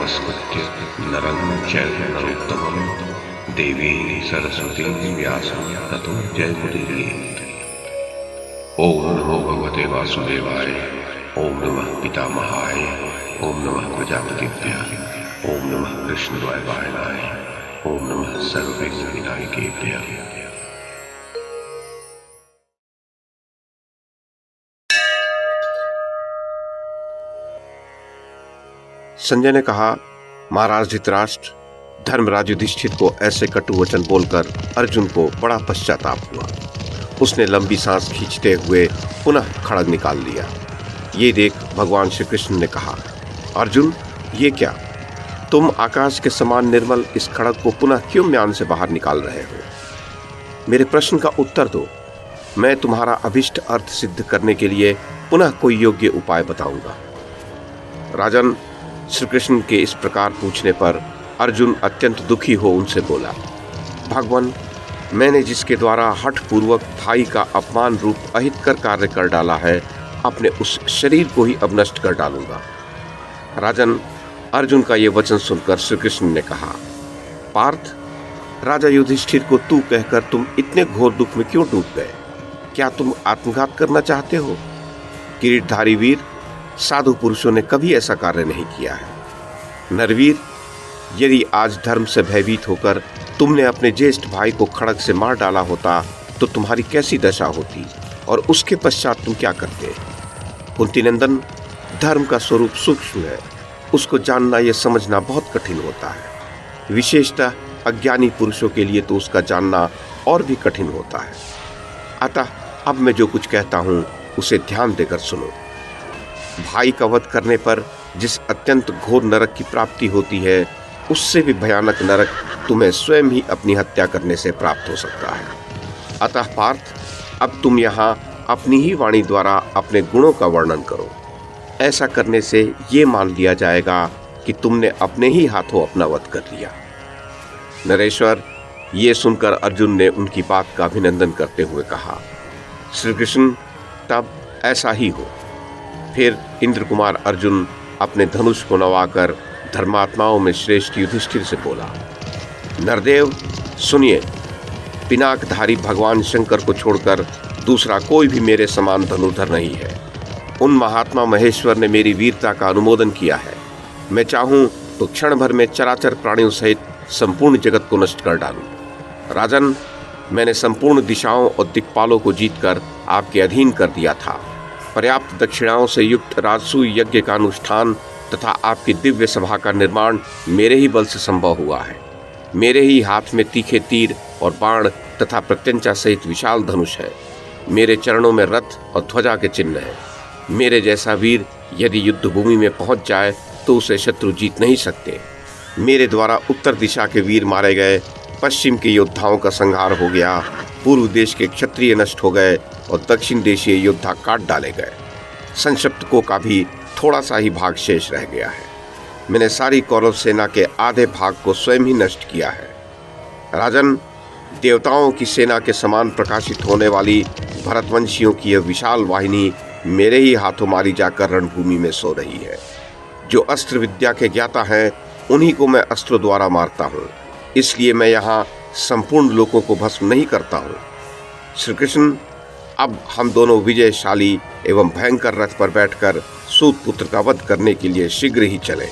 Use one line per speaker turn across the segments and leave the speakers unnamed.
नमस्कृत्य नरं चैव नरोत्तमं देवीं सरस्वतीं व्यासं ततो जयमुदीरयेत्। ओम नमो भगवते वासुदेवाय, ओम नमः पितामहाय, ओम नमः प्रजापतिभ्यः, ओम नमः कृष्णद्वैपायनाय, ओम नमः सर्वविघ्नविनायकेभ्यः।
संजय ने कहा, महाराज धृतराष्ट्र, धर्मराज युधिष्ठिर को ऐसे कटु वचन बोलकर अर्जुन को बड़ा पश्चाताप हुआ। उसने लंबी सांस खींचते हुए पुनः खड्ग निकाल लिया। ये देख भगवान श्री कृष्ण ने कहा, अर्जुन, ये क्या? तुम आकाश के समान निर्मल इस खड्ग को पुनः क्यों म्यान से बाहर निकाल रहे हो? मेरे प्रश्न का उत्तर दो। मैं तुम्हारा अभिष्ट अर्थ सिद्ध करने के लिए पुनः कोई योग्य उपाय बताऊंगा। राजन, श्री कृष्ण के इस प्रकार पूछने पर अर्जुन अत्यंत दुखी हो उनसे बोला, भगवान, मैंने जिसके द्वारा हठ पूर्वक भाई का अपमान रूप अहितकर कार्य कर डाला है, अपने उस शरीर को ही अब नष्ट कर डालूंगा। राजन, अर्जुन का ये वचन सुनकर श्री कृष्ण ने कहा, पार्थ, राजा युधिष्ठिर को तू कहकर तुम इतने घोर दुख में क्यों डूब गए? क्या तुम आत्मघात करना चाहते हो? किरीटधारी वीर, साधु पुरुषों ने कभी ऐसा कार्य नहीं किया है। नरवीर, यदि आज धर्म से भयभीत होकर तुमने अपने ज्येष्ठ भाई को खड्ग से मार डाला होता तो तुम्हारी कैसी दशा होती और उसके पश्चात तुम क्या करते? कुंतीनंदन, धर्म का स्वरूप सूक्ष्म है, उसको जानना यह समझना बहुत कठिन होता है। विशेषतः अज्ञानी पुरुषों के लिए तो उसका जानना और भी कठिन होता है। अतः अब मैं जो कुछ कहता हूँ उसे ध्यान देकर सुनो। भाई का वध करने पर जिस अत्यंत घोर नरक की प्राप्ति होती है, उससे भी भयानक नरक तुम्हें स्वयं ही अपनी हत्या करने से प्राप्त हो सकता है। अतः पार्थ, अब तुम यहाँ अपनी ही वाणी द्वारा अपने गुणों का वर्णन करो। ऐसा करने से ये मान लिया जाएगा कि तुमने अपने ही हाथों अपना वध कर लिया। नरेश्वर, ये सुनकर अर्जुन ने उनकी बात का अभिनंदन करते हुए कहा, श्री कृष्ण, तब ऐसा ही हो। फिर इंद्र कुमार अर्जुन अपने धनुष को नवाकर धर्मात्माओं में श्रेष्ठ युधिष्ठिर से बोला, नरदेव सुनिए, पिनाकधारी भगवान शंकर को छोड़कर दूसरा कोई भी मेरे समान धनुर्धर नहीं है। उन महात्मा महेश्वर ने मेरी वीरता का अनुमोदन किया है। मैं चाहूं तो क्षण भर में चराचर प्राणियों सहित संपूर्ण जगत को नष्ट कर डालूं। राजन, मैंने संपूर्ण दिशाओं और दिक्पालों को जीतकर आपके अधीन कर दिया था। पर्याप्त दक्षिणाओं से युक्त राजसूय यज्ञ का अनुष्ठान तथा आपकी दिव्य सभा का निर्माण मेरे ही बल से संभव हुआ है। मेरे ही हाथ में तीखे तीर और बाण तथा प्रत्यंचा सहित विशाल धनुष है। मेरे चरणों में रथ और ध्वजा के चिन्ह है। मेरे जैसा वीर यदि युद्ध भूमि में पहुंच जाए तो उसे शत्रु जीत नहीं सकते। मेरे द्वारा उत्तर दिशा के वीर मारे गए, पश्चिम के योद्धाओं का संहार हो गया, पूर्व देश के क्षत्रिय नष्ट हो गए और दक्षिण देशीय योद्धा काट डाले गए। संक्षिप्तकों का भी थोड़ा सा ही भाग शेष रह गया है। मैंने सारी कौरव सेना के आधे भाग को स्वयं ही नष्ट किया है। राजन, देवताओं की सेना के समान प्रकाशित होने वाली भरतवंशियों की यह विशाल वाहिनी मेरे ही हाथों मारी जाकर रणभूमि में सो रही है। जो अस्त्र विद्या के ज्ञाता हैं, उन्हीं को मैं अस्त्रों द्वारा मारता हूँ। इसलिए मैं यहाँ संपूर्ण लोगों को भस्म नहीं करता हूँ। श्री कृष्ण, अब हम दोनों विजयशाली एवं भयंकर रथ पर बैठकर सूत पुत्र का वध करने के लिए शीघ्र ही चले।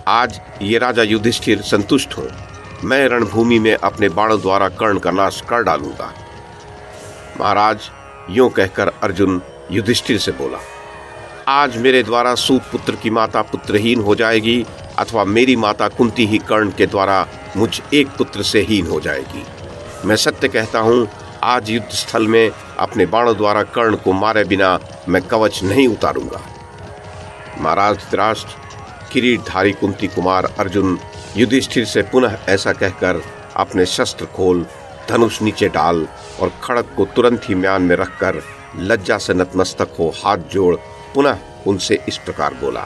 आज ये राजा युधिष्ठिर संतुष्ट हो, मैं रणभूमि में अपने बाणों द्वारा कर्ण का नाश कर डालूंगा। महाराज, यूं कहकर अर्जुन युधिष्ठिर से बोला, आज मेरे द्वारा सूत पुत्र की माता पुत्रहीन हो जाएगी अथवा मेरी माता कुंती ही कर्ण के द्वारा मुझ एक पुत्र से हीन हो जाएगी। मैं सत्य कहता हूँ, आज युद्ध स्थल में अपने बाणों द्वारा कर्ण को मारे बिना मैं कवच नहीं उतारूंगा। महाराज धृतराष्ट्र, किरीटधारी कुंती कुमार अर्जुन युधिष्ठिर से पुनः ऐसा कहकर अपने शस्त्र खोल, धनुष नीचे डाल और खड्ग को तुरंत ही म्यान में रखकर लज्जा से नतमस्तक हो हाथ जोड़ पुनः उनसे इस प्रकार बोला,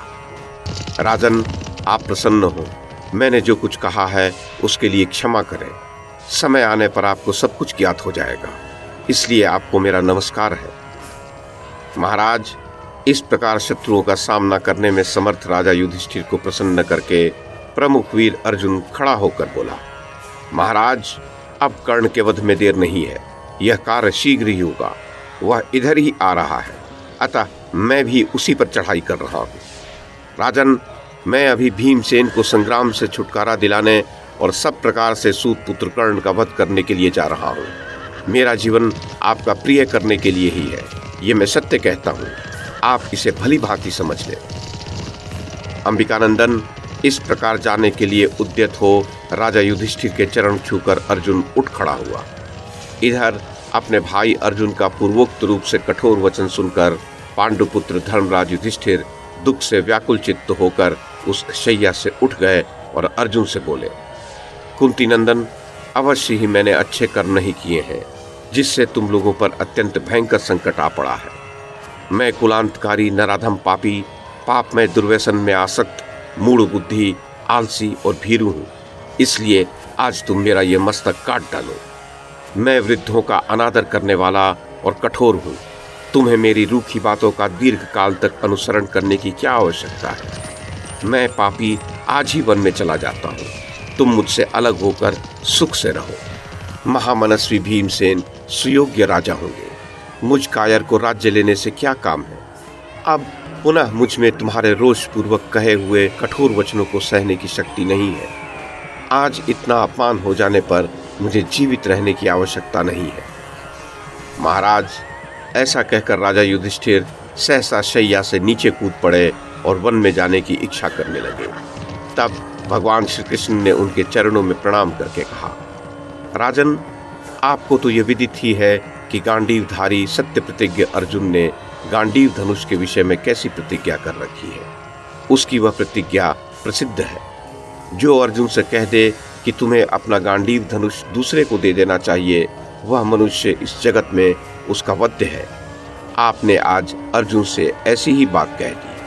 राजन, आप प्रसन्न हो। मैंने जो कुछ कहा है उसके लिए क्षमा करें। समय आने पर आपको सब कुछ ज्ञात हो जाएगा, इसलिए आपको मेरा नमस्कार है। महाराज, इस प्रकार शत्रुओं का सामना करने में समर्थ राजा युधिष्ठिर को प्रसन्न करके प्रमुख वीर अर्जुन खड़ा होकर बोला, महाराज, अब कर्ण के वध में देर नहीं है, यह कार्य शीघ्र ही होगा। वह इधर ही आ रहा है, अतः मैं भी उसी पर चढ़ाई कर रहा हूँ। राजन, मैं अभी भीमसेन को संग्राम से छुटकारा दिलाने और सब प्रकार से सूत पुत्र कर्ण का वध करने के लिए जा रहा हूँ। मेरा जीवन आपका प्रिय करने के लिए ही है, ये मैं सत्य कहता हूँ, आप इसे भली भांति समझ लें। अंबिकानंदन, इस प्रकार जाने के लिए उद्यत हो राजा युधिष्ठिर के चरण छूकर अर्जुन उठ खड़ा हुआ। इधर अपने भाई अर्जुन का पूर्वोक्त रूप से कठोर वचन सुनकर पांडुपुत्र धर्मराज युधिष्ठिर दुख से व्याकुल चित्त होकर उस शैया से उठ गए और अर्जुन से बोले, कुंती नंदन, अवश्य ही मैंने अच्छे कर्म नहीं किए हैं, जिससे तुम लोगों पर अत्यंत भयंकर संकट आ पड़ा है। मैं कुलांतकारी, नराधम, पापी, पाप में दुर्व्यसन में आसक्त, मूढ़ बुद्धि, आलसी और भीरू हूँ, इसलिए आज तुम मेरा ये मस्तक काट डालो। मैं वृद्धों का अनादर करने वाला और कठोर हूँ, तुम्हें मेरी रूखी बातों का दीर्घ काल तक अनुसरण करने की क्या आवश्यकता है। मैं पापी आज ही वन में चला जाता हूँ, तुम मुझसे अलग होकर सुख से रहो। महामनस्वी भीमसेन सुयोग्य राजा होंगे, मुझ कायर को राज्य लेने से क्या काम है। अब पुनः मुझ में तुम्हारे रोष पूर्वक कहे हुए कठोर वचनों को सहने की शक्ति नहीं है। आज इतना अपमान हो जाने पर मुझे जीवित रहने की आवश्यकता नहीं है। महाराज, ऐसा कहकर राजा युधिष्ठिर सहसा शैया से नीचे कूद पड़े और वन में जाने की इच्छा करने लगे। तब भगवान श्री कृष्ण ने उनके चरणों में प्रणाम करके कहा, राजन, आपको तो यह विदित ही है कि गांडीवधारी सत्य प्रतिज्ञ अर्जुन ने गांडीव धनुष के विषय में कैसी प्रतिज्ञा कर रखी है। उसकी वह प्रतिज्ञा प्रसिद्ध है। जो अर्जुन से कह दे कि तुम्हें अपना गांडीव धनुष दूसरे को दे देना चाहिए, वह मनुष्य इस जगत में उसका वध्य है। आपने आज अर्जुन से ऐसी ही बात कह दी।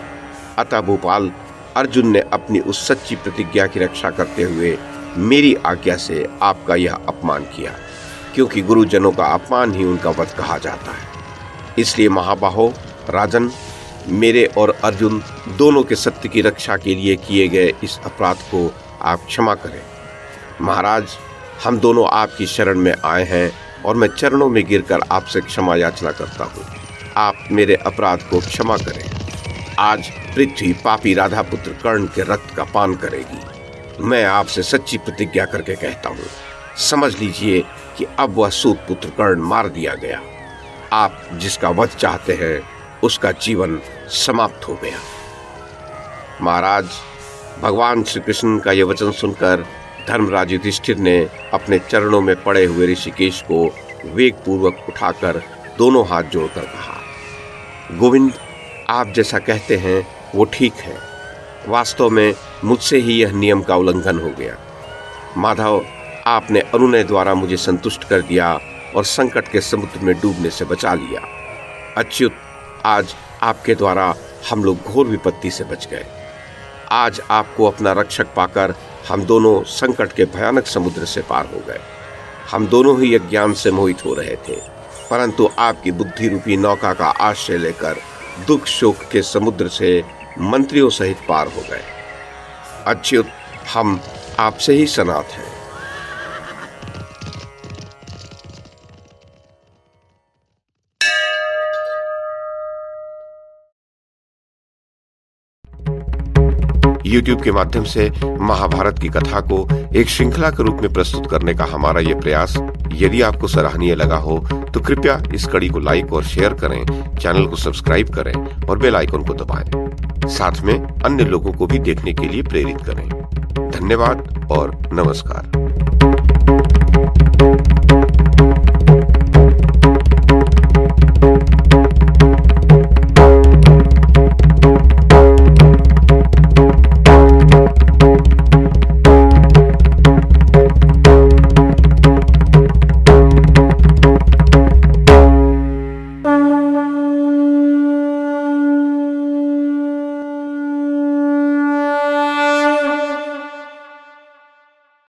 अतः भोपाल, अर्जुन ने अपनी उस सच्ची प्रतिज्ञा की रक्षा करते हुए मेरी आज्ञा से आपका यह अपमान किया, क्योंकि गुरुजनों का अपमान ही उनका वध कहा जाता है। इसलिए महाबाहो, राजन, मेरे और अर्जुन दोनों के सत्य की रक्षा के लिए किए गए इस अपराध को आप क्षमा करें। महाराज, हम दोनों आपकी शरण में आए हैं और मैं चरणों में गिरकर आपसे क्षमा याचना करता हूँ। आप मेरे अपराध को क्षमा करें। आज पृथ्वी पापी राधा पुत्र कर्ण के रक्त का पान करेगी। मैं आपसे सच्ची प्रतिज्ञा करके कहता हूँ, समझ लीजिए कि अब वह सूत पुत्र कर्ण मार दिया गया। आप जिसका वध चाहते हैं उसका जीवन समाप्त हो गया। महाराज, भगवान श्री कृष्ण का यह वचन सुनकर धर्मराज युधिष्ठिर ने अपने चरणों में पड़े हुए ऋषिकेश को वेग पूर्वक उठाकर दोनों हाथ जोड़कर कहा, गोविंद, आप जैसा कहते हैं वो ठीक है। वास्तव में मुझसे ही यह नियम का उल्लंघन हो गया। माधव, आपने अनुनय द्वारा मुझे संतुष्ट कर दिया और संकट के समुद्र में डूबने से बचा लिया। अच्युत, आज आपके द्वारा हम लोग घोर विपत्ति से बच गए। आज आपको अपना रक्षक पाकर हम दोनों संकट के भयानक समुद्र से पार हो गए। हम दोनों ही अज्ञान से मोहित हो रहे थे, परंतु आपकी बुद्धि रूपी नौका का आश्रय लेकर दुख शोक के समुद्र से मंत्रियों सहित पार हो गए। अच्युत, हम आपसे ही सनात हैं। YouTube के माध्यम से महाभारत की कथा को एक श्रृंखला के रूप में प्रस्तुत करने का हमारा ये प्रयास यदि आपको सराहनीय लगा हो तो कृपया इस कड़ी को लाइक और शेयर करें, चैनल को सब्सक्राइब करें और बेल आइकन को दबाएं। साथ में अन्य लोगों को भी देखने के लिए प्रेरित करें। धन्यवाद और नमस्कार।